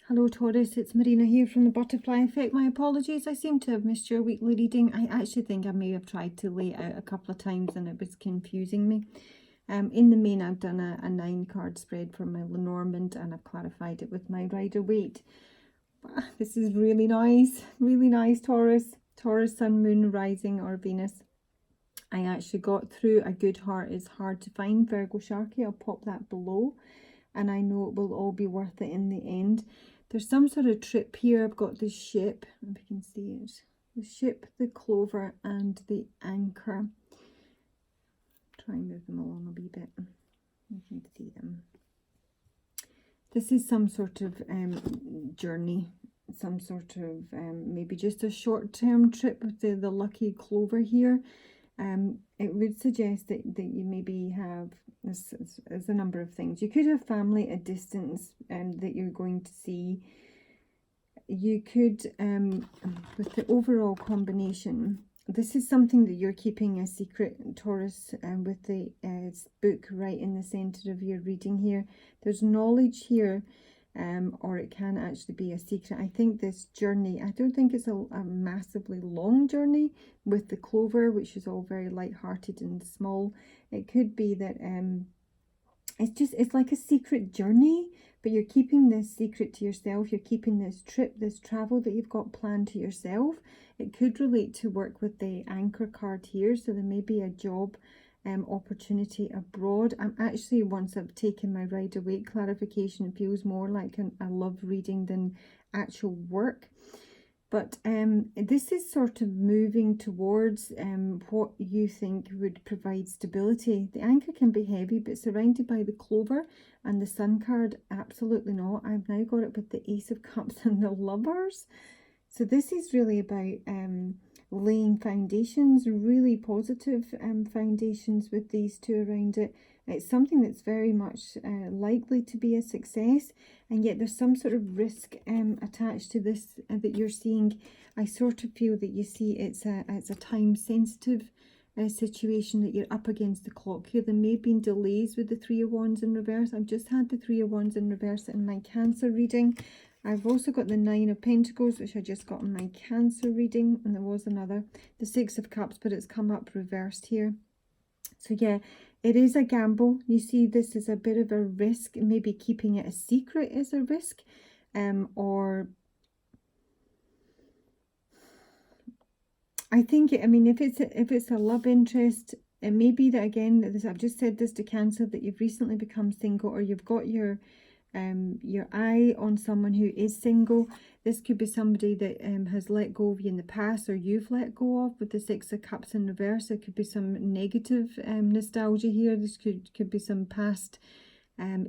Hello Taurus, it's Marina here from the Butterfly Effect. My apologies, I seem to have missed your weekly reading. I actually think I may have tried to lay it out a couple of times and it was confusing me. In the main, I've done a 9-card spread for my Lenormand and I've clarified it with my Rider-Waite. This is really nice Taurus. Taurus, Sun, Moon, Rising or Venus. I actually got through A Good Heart is Hard to Find, Virgo Sharky. I'll pop that below and I know it will all be worth it in the end. There's some sort of trip here. I've got the ship, if you can see it. The ship, the clover, and the anchor. Try and move them along a wee bit. You can see them. This is some sort of journey, some sort of maybe just a short-term trip with the lucky clover here. It would suggest that you maybe have, there's a number of things. You could have family at distance that you're going to see. You could, with the overall combination, this is something that you're keeping a secret, Taurus, with the book right in the center of your reading here. There's knowledge here. Or it can actually be a secret. I think this journey, I don't think it's a massively long journey with the clover, which is all very light-hearted and small. It could be that it's like a secret journey, but you're keeping this secret to yourself. You're keeping this trip, this travel that you've got planned to yourself. It could relate to work with the anchor card here, so there may be a job opportunity abroad. I'm actually, once I've taken my Rider-Waite clarification, it feels more like a love reading than actual work. But this is sort of moving towards what you think would provide stability. The anchor can be heavy, but surrounded by the clover and the sun card, absolutely not. I've now got it with the Ace of Cups and the Lovers. So this is really about laying foundations, really positive foundations with these two around it. It's something that's very much likely to be a success, and yet there's some sort of risk attached to this that you're seeing. I sort of feel that you see it's a time sensitive situation, that you're up against the clock here. There may have been delays with the Three of Wands in reverse. I've just had the Three of Wands in reverse in my Cancer reading. I've also got the Nine of Pentacles, which I just got in my Cancer reading, and there was another, the Six of Cups, but it's come up reversed here. So yeah, it is a gamble. You see, this is a bit of a risk. Maybe keeping it a secret is a risk, or I think, I mean, if it's a love interest, it may be that, again, I've just said this to Cancer, that you've recently become single, or you've got your eye on someone who is single. This could be somebody that has let go of you in the past, or you've let go of with the Six of Cups in reverse. There could be some negative nostalgia here. This could be some past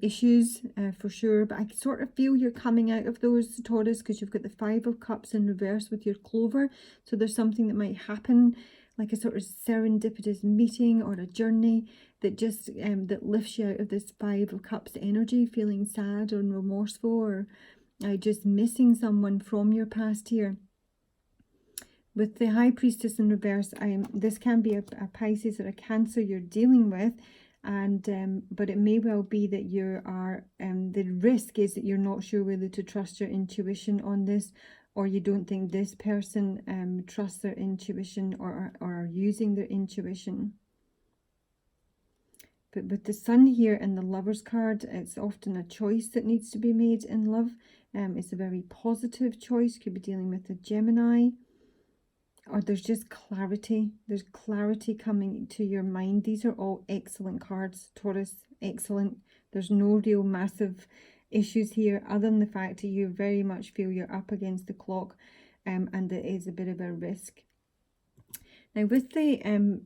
issues for sure, but I sort of feel you're coming out of those, Taurus, because you've got the Five of Cups in reverse with your clover. So there's something that might happen, like a sort of serendipitous meeting or a journey that just that lifts you out of this Five of Cups energy, feeling sad or remorseful, or just missing someone from your past here. With the High Priestess in reverse, this can be a Pisces or a Cancer you're dealing with, and but it may well be that you are the risk is that you're not sure whether to trust your intuition on this, or you don't think this person trusts their intuition or are using their intuition. But with the Sun here and the Lovers card, it's often a choice that needs to be made in love. It's a very positive choice. Could be dealing with a Gemini. Or there's just clarity. There's clarity coming to your mind. These are all excellent cards, Taurus. Excellent. There's no real massive issues here, other than the fact that you very much feel you're up against the clock, and it is a bit of a risk. Now with the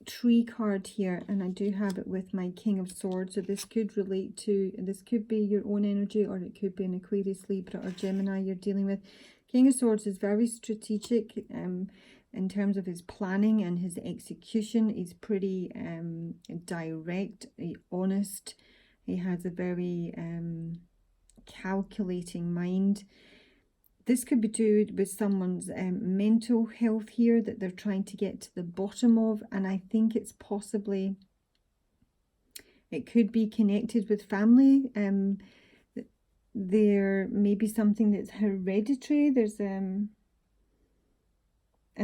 Tree card here, and I do have it with my King of Swords, so this could relate to, this could be your own energy, or it could be an Aquarius, Libra or Gemini you're dealing with. King of Swords is very strategic in terms of his planning and his execution. He's pretty direct, honest. He has a very calculating mind. This could be to do with someone's mental health here that they're trying to get to the bottom of, and I think it's possibly, it could be connected with family. there may be something that's hereditary. There's and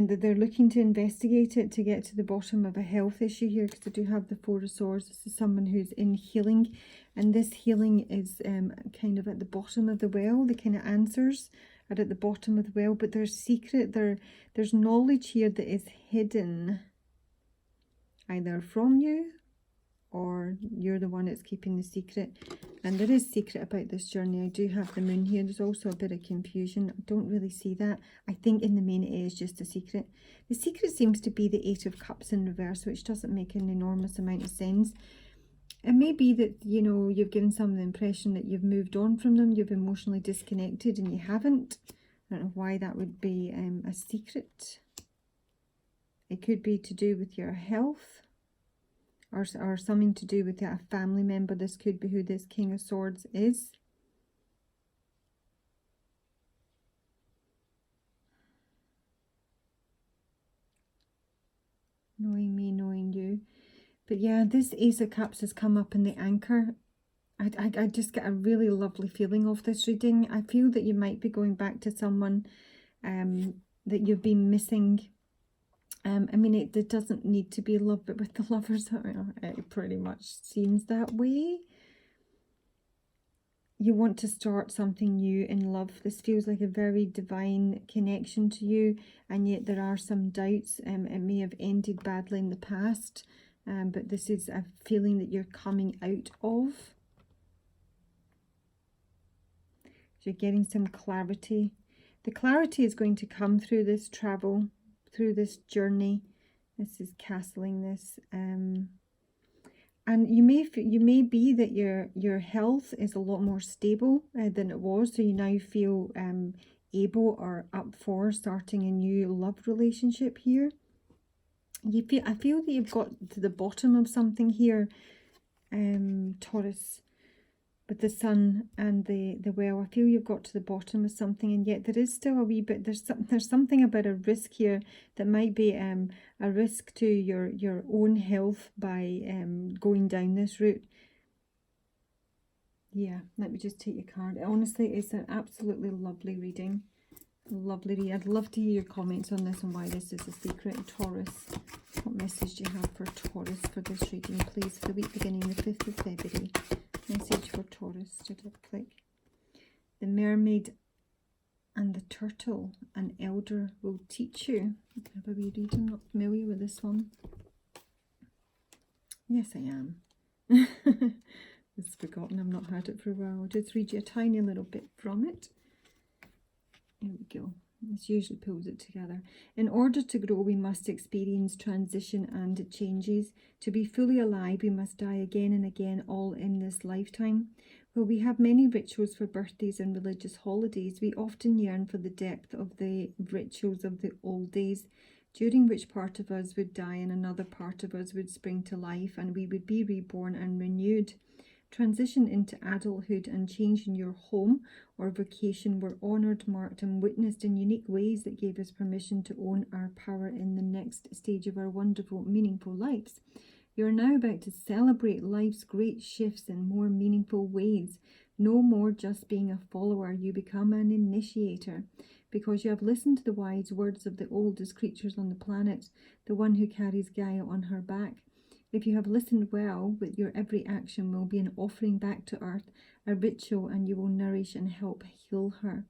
that they're looking to investigate it to get to the bottom of a health issue here, because I do have the Four of Swords. This is someone who's in healing, and this healing is kind of at the bottom of the well. The kind of answers are at the bottom of the well, but there's secret, there's knowledge here that is hidden, either from you or you're the one that's keeping the secret. And there is secret about this journey. I do have the moon here. There's also a bit of confusion. I don't really see that. I think in the main it is just a secret. The secret seems to be the Eight of Cups in reverse, which doesn't make an enormous amount of sense. It may be that, you know, you've given someone the impression that you've moved on from them, you've emotionally disconnected, and you haven't. I don't know why that would be a secret. It could be to do with your health, or something to do with a family member. This could be who this King of Swords is. Knowing me, knowing you. But yeah, this Ace of Cups has come up in the Anchor. I just get a really lovely feeling of this reading. I feel that you might be going back to someone that you've been missing. I mean, it doesn't need to be love, but with the Lovers, it pretty much seems that way. You want to start something new in love. This feels like a very divine connection to you, and yet there are some doubts. It may have ended badly in the past, but this is a feeling that you're coming out of. You're getting some clarity. The clarity is going to come through this travel, through this journey. This is castling this, and you may be that your health is a lot more stable than it was, so you now feel able or up for starting a new love relationship here. I feel that you've got to the bottom of something here, Taurus. With the Sun and the well, I feel you've got to the bottom of something, and yet there is still a wee bit, there's something about a risk here that might be a risk to your own health by going down this route. Yeah, let me just take your card. Honestly, it's an absolutely lovely reading. Lovely read. I'd love to hear your comments on this and why this is a secret. Taurus, what message do you have for Taurus for this reading, please, for the week beginning the 5th of February? Message for Taurus. Did I click? The Mermaid and the Turtle. An elder will teach you. Have a wee read. I'm not familiar with this one. Yes, I am. It's forgotten. I've not heard it for a while. I'll just read you a tiny little bit from it. Here we go. This usually pulls it together. In order to grow, we must experience transition and changes. To be fully alive, we must die again and again, all in this lifetime. While we have many rituals for birthdays and religious holidays, we often yearn for the depth of the rituals of the old days, during which part of us would die and another part of us would spring to life, and we would be reborn and renewed. Transition into adulthood and change in your home or vocation were honoured, marked and witnessed in unique ways that gave us permission to own our power in the next stage of our wonderful, meaningful lives. You are now about to celebrate life's great shifts in more meaningful ways. No more just being a follower, you become an initiator, because you have listened to the wise words of the oldest creatures on the planet, the one who carries Gaia on her back. If you have listened well, with your every action will be an offering back to Earth, a ritual, and you will nourish and help heal her.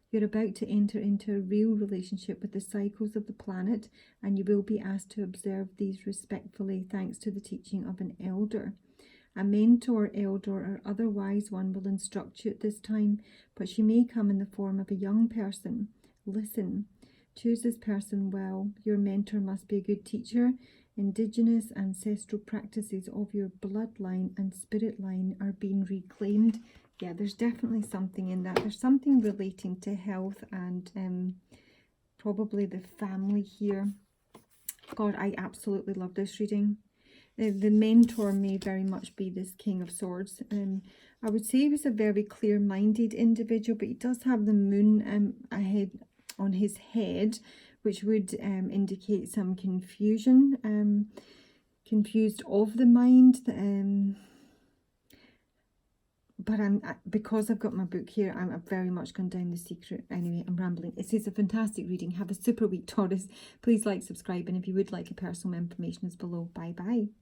You're about to enter into a real relationship with the cycles of the planet, and you will be asked to observe these respectfully thanks to the teaching of an elder. A mentor, elder, or other wise one will instruct you at this time, but she may come in the form of a young person. Listen. Choose this person well. Your mentor must be a good teacher. Indigenous ancestral practices of your bloodline and spirit line are being reclaimed. Yeah, there's definitely something in that. There's something relating to health and probably the family here. God, I absolutely love this reading. The mentor may very much be this King of Swords. I would say he was a very clear-minded individual, but he does have the moon ahead on his head, which would indicate some confusion, confused of the mind. but because I've got my book here, I'm very much gone down the secret. Anyway, I'm rambling. It is a fantastic reading. Have a super week, Taurus. Please like, subscribe, and if you would like a personal information is below. Bye bye.